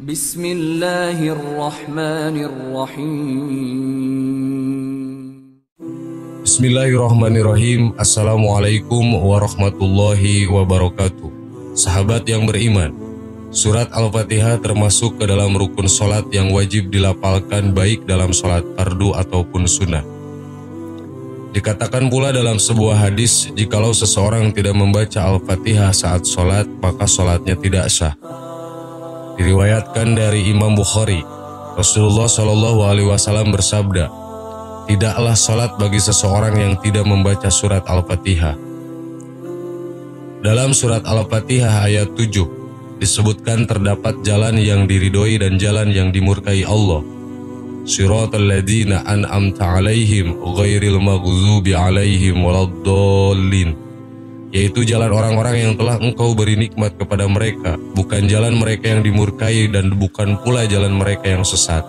Bismillahirrahmanirrahim. Bismillahirrahmanirrahim. Assalamualaikum warahmatullahi wabarakatuh. Sahabat yang beriman, surat Al-Fatihah termasuk ke dalam rukun sholat yang wajib dilafalkan baik dalam sholat fardu ataupun sunnah. Dikatakan pula dalam sebuah hadis, jikalau seseorang tidak membaca Al-Fatihah saat sholat, maka sholatnya tidak sah. Diriwayatkan dari Imam Bukhari, Rasulullah SAW bersabda, tidaklah sholat bagi seseorang yang tidak membaca surat Al-Fatihah. Dalam surat Al-Fatihah ayat 7 disebutkan terdapat jalan yang diridhoi dan jalan yang dimurkai Allah. Siratal ladzina an'amta 'alaihim ghairil maghdubi 'alaihim waladdallin, yaitu jalan orang-orang yang telah Engkau beri nikmat kepada mereka, bukan jalan mereka yang dimurkai dan bukan pula jalan mereka yang sesat.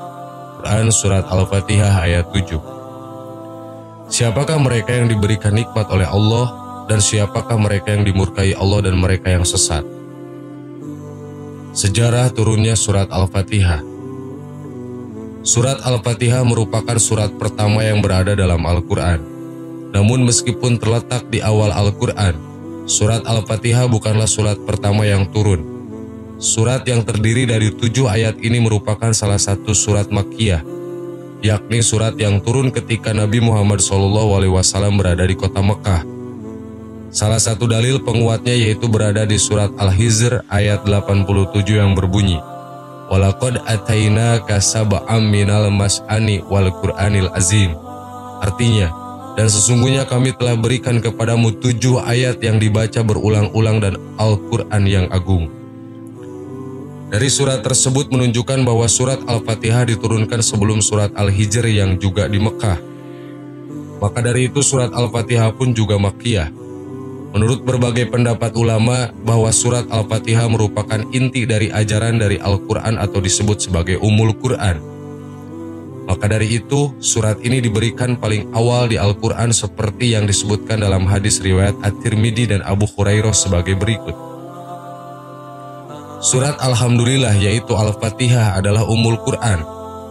Quran surat Al-Fatihah ayat 7. Siapakah mereka yang diberikan nikmat oleh Allah dan siapakah mereka yang dimurkai Allah dan mereka yang sesat? Sejarah turunnya surat Al-Fatihah. Surat Al-Fatihah merupakan surat pertama yang berada dalam Al-Quran. Namun meskipun terletak di awal Al-Quran, surat Al-Fatihah bukanlah surat pertama yang turun. Surat yang terdiri dari 7 ayat ini merupakan salah satu surat Makkiyah, yakni surat yang turun ketika Nabi Muhammad SAW berada di kota Mekah. Salah satu dalil penguatnya yaitu berada di surat Al-Hijr ayat 87 yang berbunyi, Walaqad atainaka sab'am minal mas'ani wal Qur'anil azim. Artinya, dan sesungguhnya kami telah berikan kepadamu 7 ayat yang dibaca berulang-ulang dan Al-Quran yang agung. Dari surat tersebut menunjukkan bahwa surat Al-Fatihah diturunkan sebelum surat Al-Hijr yang juga di Mekah. Maka dari itu surat Al-Fatihah pun juga Makkiyah. Menurut berbagai pendapat ulama bahwa surat Al-Fatihah merupakan inti dari ajaran dari Al-Quran atau disebut sebagai Ummul Quran. Maka dari itu, surat ini diberikan paling awal di Al-Quran seperti yang disebutkan dalam hadis riwayat At-Tirmidzi dan Abu Hurairah sebagai berikut. Surat Alhamdulillah yaitu Al-Fatihah adalah Ummul Quran,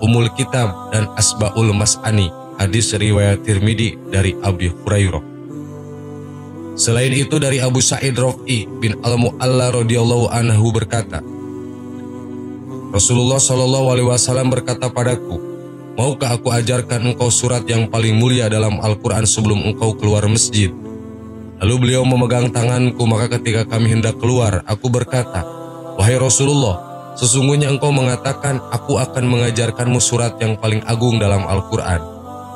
Ummul Kitab dan Asba'ul Mas'ani, hadis riwayat Tirmidzi dari Abu Hurairah. Selain itu dari Abu Sa'id Raf'i bin Al-Mu'alla radhiyallahu anhu berkata, Rasulullah SAW berkata padaku, maukah aku ajarkan engkau surat yang paling mulia dalam Al-Quran sebelum engkau keluar masjid? Lalu beliau memegang tanganku, maka ketika kami hendak keluar, aku berkata, wahai Rasulullah, sesungguhnya engkau mengatakan, aku akan mengajarkanmu surat yang paling agung dalam Al-Quran.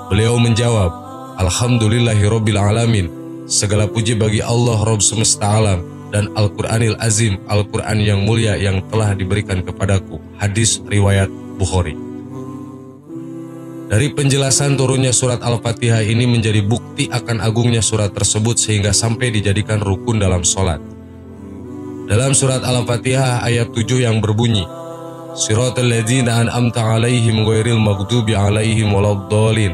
Beliau menjawab, Alhamdulillahirabbil alamin. Segala puji bagi Allah Rabb semesta alam dan Al-Quranil Azim, Al-Quran yang mulia yang telah diberikan kepadaku. Hadis riwayat Bukhari. Dari penjelasan turunnya surat Al-Fatihah ini menjadi bukti akan agungnya surat tersebut sehingga sampai dijadikan rukun dalam sholat. Dalam surat Al-Fatihah ayat 7 yang berbunyi, Siratal ladzina an'amta 'alaihim ghairil maghdubi 'alaihim waladdallin.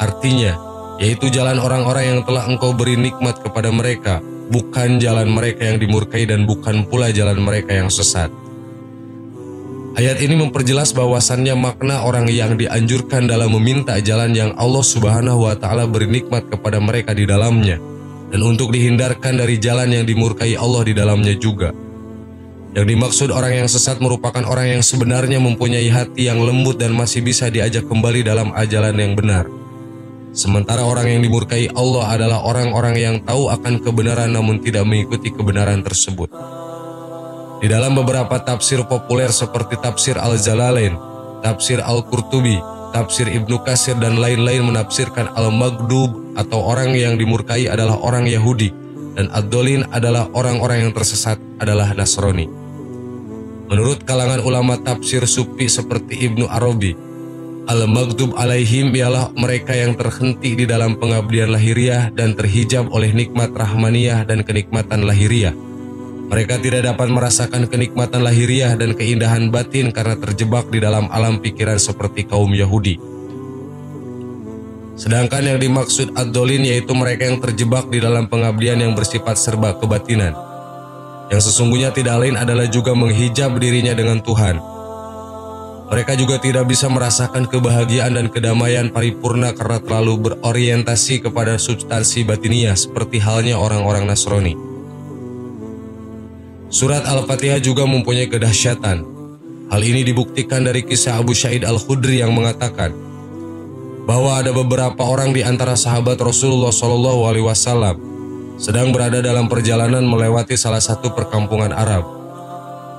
Artinya, yaitu jalan orang-orang yang telah engkau beri nikmat kepada mereka, bukan jalan mereka yang dimurkai dan bukan pula jalan mereka yang sesat. Ayat ini memperjelas bahwasannya makna orang yang dianjurkan dalam meminta jalan yang Allah Subhanahu wa Ta'ala beri nikmat kepada mereka di dalamnya, dan untuk dihindarkan dari jalan yang dimurkai Allah di dalamnya juga. Yang dimaksud orang yang sesat merupakan orang yang sebenarnya mempunyai hati yang lembut dan masih bisa diajak kembali dalam ajaran yang benar. Sementara orang yang dimurkai Allah adalah orang-orang yang tahu akan kebenaran namun tidak mengikuti kebenaran tersebut. Di dalam beberapa tafsir populer seperti tafsir Al-Jalalain, tafsir Al-Qurtubi, tafsir Ibnu Katsir dan lain-lain menafsirkan Al-Maghdub atau orang yang dimurkai adalah orang Yahudi dan Ad-Dallin adalah orang-orang yang tersesat adalah Nasrani. Menurut kalangan ulama tafsir Sufi seperti Ibnu Arabi, Al-Maghdub alaihim ialah mereka yang terhenti di dalam pengabdian lahiriah dan terhijab oleh nikmat rahmaniyah dan kenikmatan lahiriah. Mereka tidak dapat merasakan kenikmatan lahiriah dan keindahan batin karena terjebak di dalam alam pikiran seperti kaum Yahudi. Sedangkan yang dimaksud ad-dolin yaitu mereka yang terjebak di dalam pengabdian yang bersifat serba kebatinan, yang sesungguhnya tidak lain adalah juga menghijab dirinya dengan Tuhan, Mereka juga tidak bisa merasakan kebahagiaan dan kedamaian paripurna karena terlalu berorientasi kepada substansi batiniah seperti halnya orang-orang Nasrani. Surat Al-Fatihah juga mempunyai kedahsyatan. Hal ini dibuktikan dari kisah Abu Sa'id Al-Khudri yang mengatakan bahwa ada beberapa orang di antara sahabat Rasulullah SAW sedang berada dalam perjalanan melewati salah satu perkampungan Arab.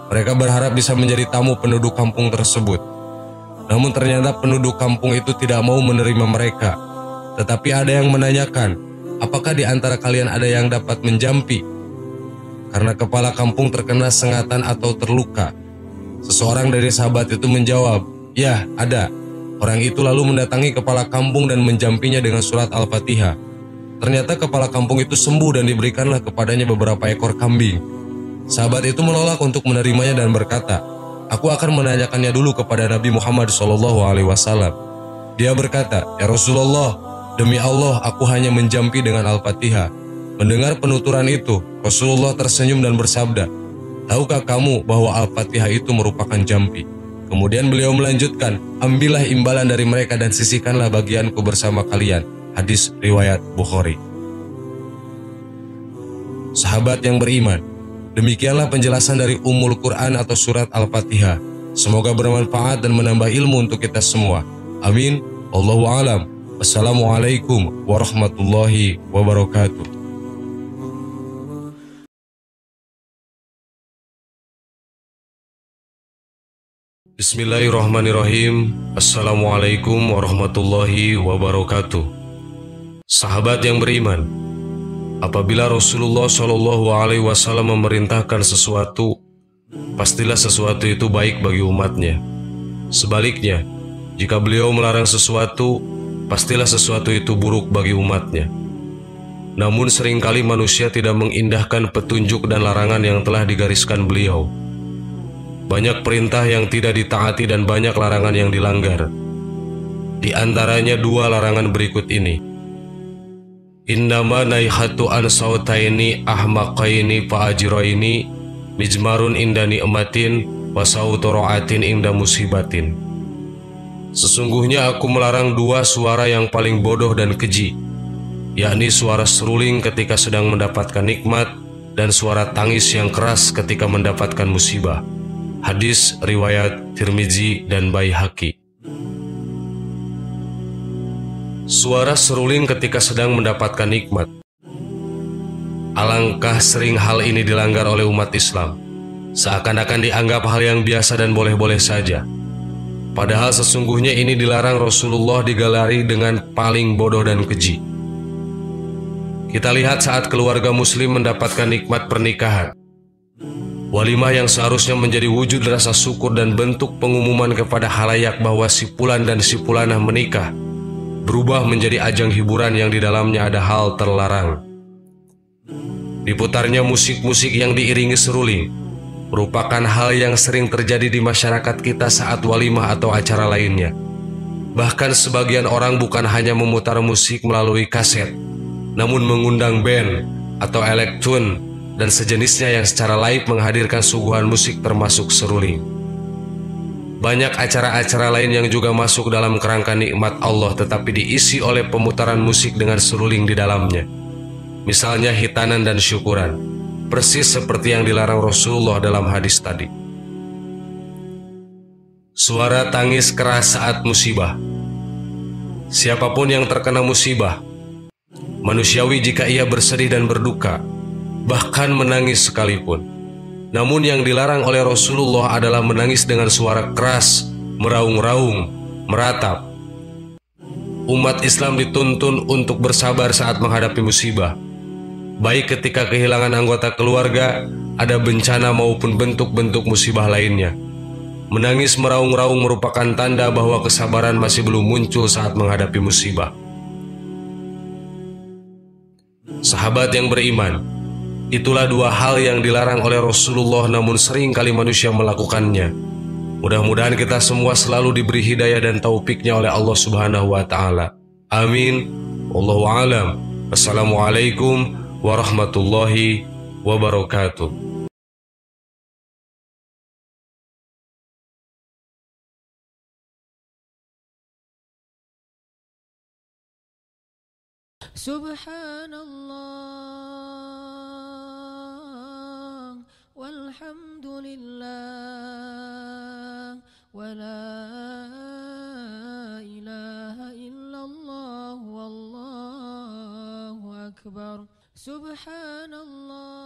Mereka berharap bisa menjadi tamu penduduk kampung tersebut. Namun ternyata penduduk kampung itu tidak mau menerima mereka. Tetapi ada yang menanyakan, apakah di antara kalian ada yang dapat menjampi? Karena kepala kampung terkena sengatan atau terluka. Seseorang dari sahabat itu menjawab, ya ada. Orang itu lalu mendatangi kepala kampung dan menjampinya dengan surat Al-Fatihah. Ternyata kepala kampung itu sembuh dan diberikanlah kepadanya beberapa ekor kambing. Sahabat itu menolak untuk menerimanya dan berkata, aku akan menanyakannya dulu kepada Nabi Muhammad SAW. Dia berkata, ya Rasulullah, demi Allah aku hanya menjampi dengan Al-Fatihah. Mendengar penuturan itu, Rasulullah tersenyum dan bersabda, tahukah kamu bahwa Al-Fatihah itu merupakan jampi? Kemudian beliau melanjutkan, ambillah imbalan dari mereka dan sisihkanlah bagianku bersama kalian. Hadis riwayat Bukhari. Sahabat yang beriman, demikianlah penjelasan dari Ummul Quran atau surat Al-Fatihah. Semoga bermanfaat dan menambah ilmu untuk kita semua. Amin. Allahu a'lam. Wassalamualaikum warahmatullahi wabarakatuh. Bismillahirrahmanirrahim. Assalamualaikum warahmatullahi wabarakatuh. Sahabat yang beriman, apabila Rasulullah SAW memerintahkan sesuatu, pastilah sesuatu itu baik bagi umatnya. Sebaliknya, jika beliau melarang sesuatu, pastilah sesuatu itu buruk bagi umatnya. Namun seringkali manusia tidak mengindahkan petunjuk dan larangan yang telah digariskan beliau. Banyak perintah yang tidak ditaati dan banyak larangan yang dilanggar. Di antaranya dua larangan berikut ini. Innama naihatu an sautaini ahmaqaini fa'ajiraini mijmarun inda ni'matin wa sautu ra'atin inda musibatin. Sesungguhnya aku melarang dua suara yang paling bodoh dan keji, yakni suara seruling ketika sedang mendapatkan nikmat dan suara tangis yang keras ketika mendapatkan musibah. Hadis riwayat Tirmizi dan Baihaqi. Suara seruling ketika sedang mendapatkan nikmat. Alangkah sering hal ini dilanggar oleh umat Islam, seakan-akan dianggap hal yang biasa dan boleh-boleh saja. Padahal sesungguhnya ini dilarang Rasulullah digelari dengan paling bodoh dan keji. Kita lihat saat keluarga muslim mendapatkan nikmat pernikahan. Walimah yang seharusnya menjadi wujud rasa syukur dan bentuk pengumuman kepada halayak bahwa si fulan dan si fulanah menikah, berubah menjadi ajang hiburan yang di dalamnya ada hal terlarang. Diputarnya musik-musik yang diiringi seruling merupakan hal yang sering terjadi di masyarakat kita saat walimah atau acara lainnya. Bahkan sebagian orang bukan hanya memutar musik melalui kaset, namun mengundang band atau elektron dan sejenisnya yang secara live menghadirkan suguhan musik termasuk seruling. Banyak acara-acara lain yang juga masuk dalam kerangka nikmat Allah tetapi diisi oleh pemutaran musik dengan seruling di dalamnya. Misalnya hitanan dan syukuran, persis seperti yang dilarang Rasulullah dalam hadis tadi. Suara tangis keras saat musibah. Siapapun yang terkena musibah, manusiawi jika ia bersedih dan berduka, bahkan menangis sekalipun. Namun yang dilarang oleh Rasulullah adalah menangis dengan suara keras, meraung-raung, meratap. Umat Islam dituntun untuk bersabar saat menghadapi musibah, baik ketika kehilangan anggota keluarga, ada bencana maupun bentuk-bentuk musibah lainnya. Menangis meraung-raung merupakan tanda bahwa kesabaran masih belum muncul saat menghadapi musibah. Sahabat yang beriman, itulah dua hal yang dilarang oleh Rasulullah namun sering kali manusia melakukannya. Mudah-mudahan kita semua selalu diberi hidayah dan taufiknya oleh Allah Subhanahu wa Ta'ala. Amin. Wallahu a'lam. Assalamualaikum warahmatullahi wabarakatuh. Subhanallah walhamdulillah wa la ilaha illallah wallahu akbar. Subhanallah